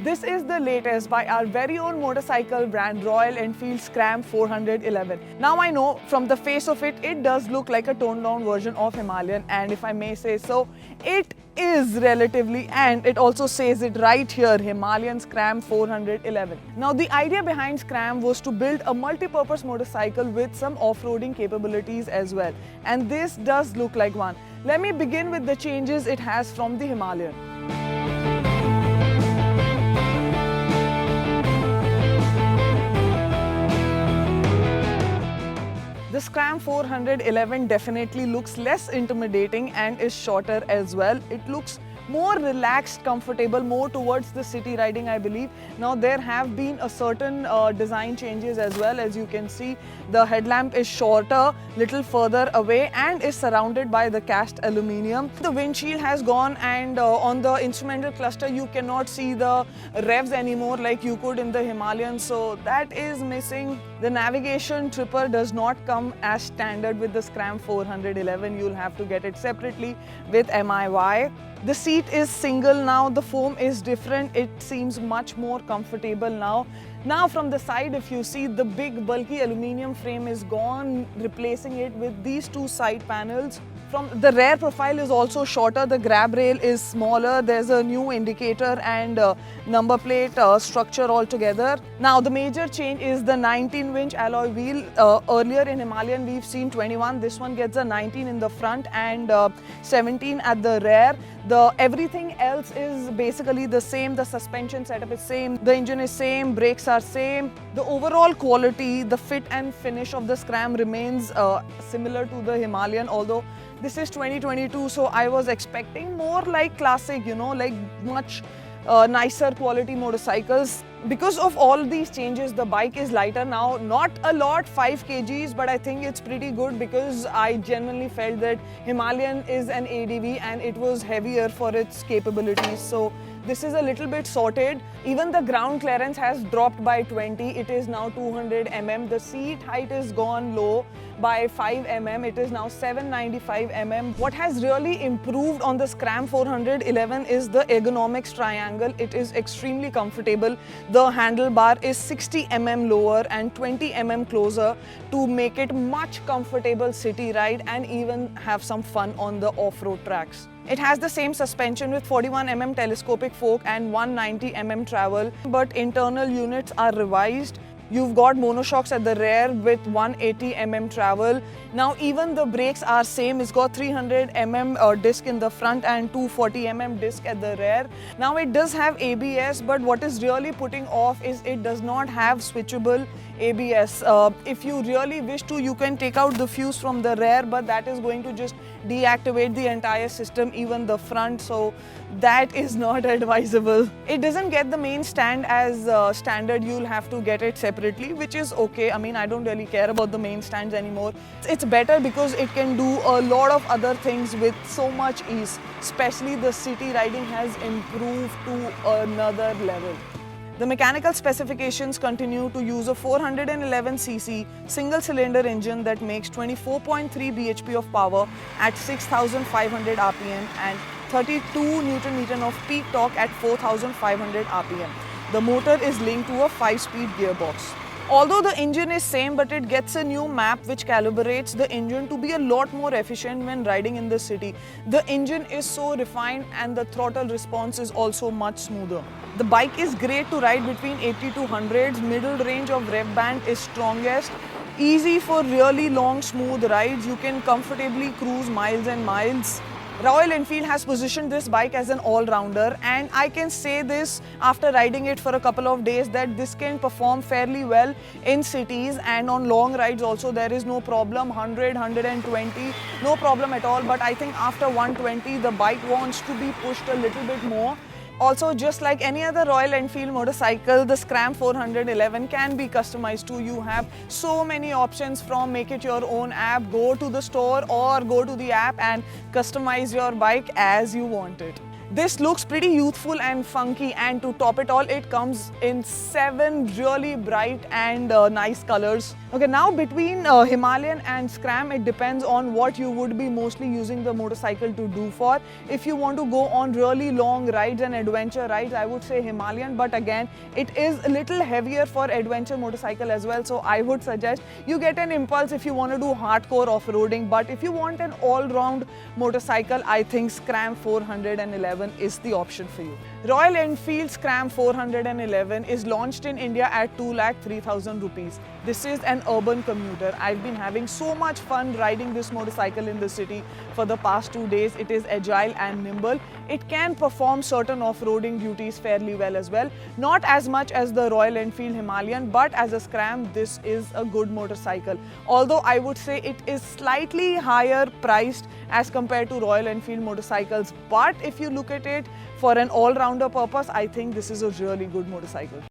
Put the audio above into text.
This is the latest by our very own motorcycle brand Royal Enfield Scram 411. Now I know from the face of it, it does look like a toned down version of Himalayan, and if I may say so, it is relatively, and it also says it right here, Himalayan Scram 411. Now the idea behind Scram was to build a multi-purpose motorcycle with some off-roading capabilities as well, and this does look like one. Let me begin with the changes it has from the Himalayan. The Scram 411 definitely looks less intimidating and is shorter as well. It looks more relaxed, comfortable, more towards the city riding, I believe. Now there have been a certain design changes as well. As you can see, the headlamp is shorter, little further away, and is surrounded by the cast aluminium. The windshield has gone, and on the instrumental cluster you cannot see the revs anymore like you could in the Himalayan, so that is missing. The navigation tripper does not come as standard with the Scram 411. You'll have to get it separately with MIY. The seat is single now, the foam is different, it seems much more comfortable now. Now from the side, if you see, the big bulky aluminium frame is gone, replacing it with these two side panels. From the rear profile is also shorter, the grab rail is smaller, there's a new indicator and number plate structure altogether. Now the major change is the 19-inch alloy wheel. Earlier in Himalayan we've seen 21, this one gets a 19 in the front and 17 at the rear. Everything else is basically the same, the suspension setup is same, the engine is same, brakes are same. The overall quality, the fit and finish of the Scram remains similar to the Himalayan, although this is 2022, so I was expecting more like classic, like much nicer quality motorcycles. Because of all these changes, the bike is lighter now, not a lot, 5 kgs, but I think it's pretty good because I genuinely felt that Himalayan is an ADV and it was heavier for its capabilities. So this is a little bit sorted. Even the ground clearance has dropped by 20. It is now 200 mm. The seat height is gone low by 5 mm. It is now 795 mm. What has really improved on the Scram 411 is the ergonomics triangle. It is extremely comfortable. The handlebar is 60 mm lower and 20 mm closer to make it much comfortable city ride and even have some fun on the off-road tracks. It has the same suspension with 41 mm telescopic fork and 190 mm travel, but internal units are revised. You've got monoshocks at the rear with 180 mm travel. Now even the brakes are same. It's got 300 mm disc in the front and 240 mm disc at the rear. Now it does have ABS, but what is really putting off is it does not have switchable ABS. If you really wish to, you can take out the fuse from the rear, but that is going to just deactivate the entire system, even the front, so that is not advisable. It doesn't get the main stand as standard. You'll have to get it separately, which is okay. I mean, I don't really care about the main stands anymore. It's better because it can do a lot of other things with so much ease, especially the city riding has improved to another level. The mechanical specifications continue to use a 411cc single-cylinder engine that makes 24.3 bhp of power at 6,500 rpm and 32 Nm of peak torque at 4,500 rpm. The motor is linked to a 5-speed gearbox. Although the engine is same, but it gets a new map which calibrates the engine to be a lot more efficient when riding in the city. The engine is so refined and the throttle response is also much smoother. The bike is great to ride between 80 to 100s. Middle range of rev band is strongest. Easy for really long smooth rides. You can comfortably cruise miles and miles. Royal Enfield has positioned this bike as an all-rounder, and I can say this after riding it for a couple of days that this can perform fairly well in cities and on long rides also. There is no problem. 100, 120, no problem at all, but I think after 120 the bike wants to be pushed a little bit more. Also, just like any other Royal Enfield motorcycle, the Scram 411 can be customized too. You have so many options, from make it your own app, go to the store or go to the app and customize your bike as you want it. This looks pretty youthful and funky, and to top it all, it comes in 7 really bright and nice colors. Okay, now between Himalayan and Scram, it depends on what you would be mostly using the motorcycle to do for. If you want to go on really long rides and adventure rides, I would say Himalayan, but again, it is a little heavier for adventure motorcycle as well, so I would suggest you get an Impulse if you want to do hardcore off-roading. But if you want an all-round motorcycle, I think Scram 411 is the option for you. Royal Enfield Scram 411 is launched in India at 2,03,000 rupees. This is an urban commuter. I've been having so much fun riding this motorcycle in the city for the past 2 days. It is agile and nimble. It can perform certain off-roading duties fairly well as well. Not as much as the Royal Enfield Himalayan, but as a Scram, this is a good motorcycle. Although I would say it is slightly higher priced as compared to Royal Enfield motorcycles. But if you look at it for an all-rounder purpose, I think this is a really good motorcycle.